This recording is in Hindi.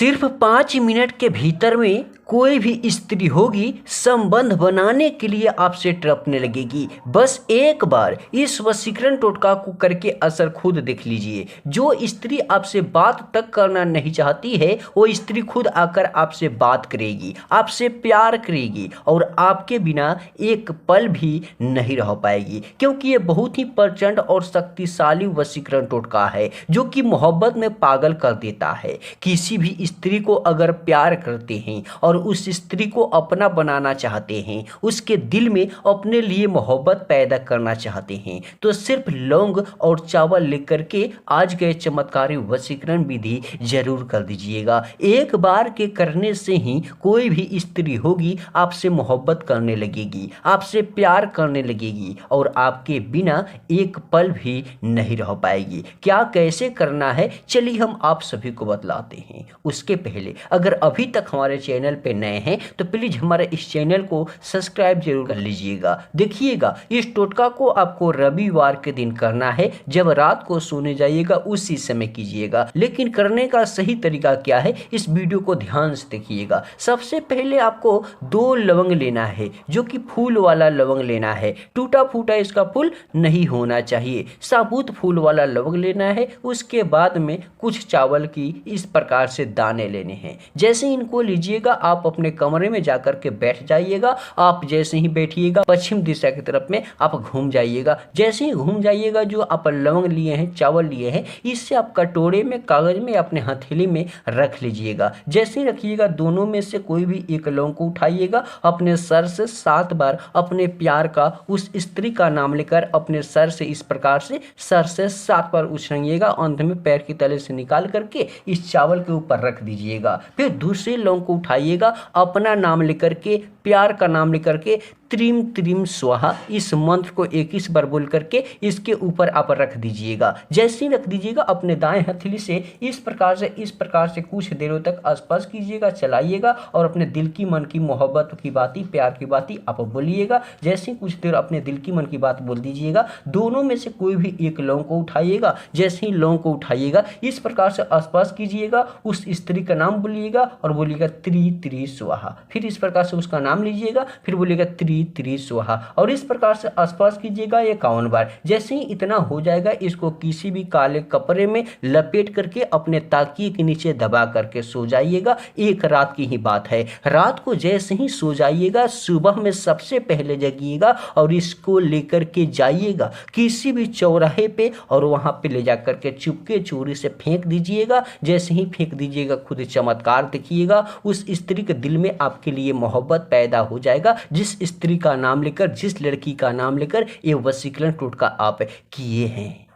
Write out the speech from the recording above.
सिर्फ 5 मिनट के भीतर में कोई भी स्त्री होगी संबंध बनाने के लिए आपसे टपकने लगेगी। बस एक बार इस वशीकरण टोटका को करके असर खुद देख लीजिए। जो स्त्री आपसे बात तक करना नहीं चाहती है वो स्त्री खुद आकर आपसे बात करेगी, आपसे प्यार करेगी और आपके बिना एक पल भी नहीं रह पाएगी, क्योंकि ये बहुत ही प्रचंड और शक्तिशाली वशीकरण टोटका है जो कि मोहब्बत में पागल कर देता है। किसी भी स्त्री को अगर प्यार करते हैं और उस स्त्री को अपना बनाना चाहते हैं, उसके दिल में अपने लिए मोहब्बत पैदा करना चाहते हैं, तो सिर्फ लौंग और चावल लेकर के आज के चमत्कारी वशीकरण विधि जरूर कर दीजिएगा। एक बार के करने से ही कोई भी स्त्री होगी आपसे मोहब्बत करने लगेगी, आपसे प्यार करने लगेगी और आपके बिना एक पल भी नहीं रह पाएगी। क्या कैसे करना है चलिए हम आप सभी को बतलाते हैं। उसके पहले अगर अभी तक हमारे चैनल पे नए हैं तो प्लीज हमारे इस चैनल को सब्सक्राइब जरूर कर लीजिएगा। देखिएगा इस टोटका को आपको रविवार के दिन करना है, जब रात को सोने जाइएगा उसी समय कीजिएगा। लेकिन करने का सही तरीका क्या है इस वीडियो को ध्यान से देखिएगा। सबसे पहले आपको 2 लवंग लेना है जो कि फूल वाला लवंग लेना है, टूटा फूटा इसका फूल नहीं होना चाहिए, साबुत फूल वाला लवंग लेना है। उसके बाद में कुछ चावल की इस प्रकार से दाने लेने हैं। जैसे इनको लीजिएगा आप अपने कमरे में जाकर के बैठ जाइएगा। आप जैसे ही बैठिएगा पश्चिम दिशा की तरफ में आप घूम जाइएगा। जैसे ही घूम जाइएगा जो आप लवंग लिए हैं, चावल लिए हैं, इससे आप कटोरे में, कागज में, अपने हथेली में रख लीजिएगा। जैसे ही रखिएगा दोनों में से कोई भी एक लौंग को उठाइएगा, अपने सर से 7 बार अपने प्यार का उस स्त्री का नाम लेकर अपने सर से इस प्रकार से सर से 7 बार उछालिएगा। अंत में पैर की तले से निकाल करके इस चावल के ऊपर रख दीजिएगा। फिर दूसरे लौंग को उठाइएगा, अपना नाम लेकर के, प्यार का नाम लेकर के त्रिम त्रिम स्वाहा इस मंत्र को 21 बार बोल करके इसके ऊपर आप रख दीजिएगा। जैसे ही रख दीजिएगा अपने दाएं हथेली से इस प्रकार से कुछ देरों तक आसपास कीजिएगा, चलाइएगा और अपने दिल की मन की मोहब्बत की बातें, प्यार की बातें आप बोलिएगा। जैसे ही कुछ देर अपने दिल की मन की बात बोल दीजिएगा, दोनों में से कोई भी एक लौंग को उठाइएगा। जैसे ही लौंग को उठाइएगा इस प्रकार से आसपास कीजिएगा, उस स्त्री का नाम बोलिएगा और बोलिएगा त्रि त्रि स्वाहा। फिर इस प्रकार से उसका नाम लीजिएगा, फिर बोलिएगा त्रि त्रि स्वाहा और इस प्रकार से आसपास कीजिएगा 51 बार। जैसे ही इतना हो जाएगा इसको किसी भी काले कपड़े में लपेट करके अपने ताकिए के नीचे दबा करके सो जाइएगा। एक रात की ही बात है। रात को जैसे ही सो जाइएगा सुबह में सबसे पहले जगिएगा और इसको लेकर के जाइएगा किसी भी चौराहे पे और वहां पे ले जाकर के चुपके चोरी से फेंक दीजिएगा। जैसे ही फेंक दीजिएगा खुद चमत्कार देखिएगा, उस स्त्री के दिल में आपके लिए मोहब्बत पैदा हो जाएगा। जिस स्त्री का नाम लेकर, जिस लड़की का नाम लेकर ये वशीकरण टोटका आप किए हैं।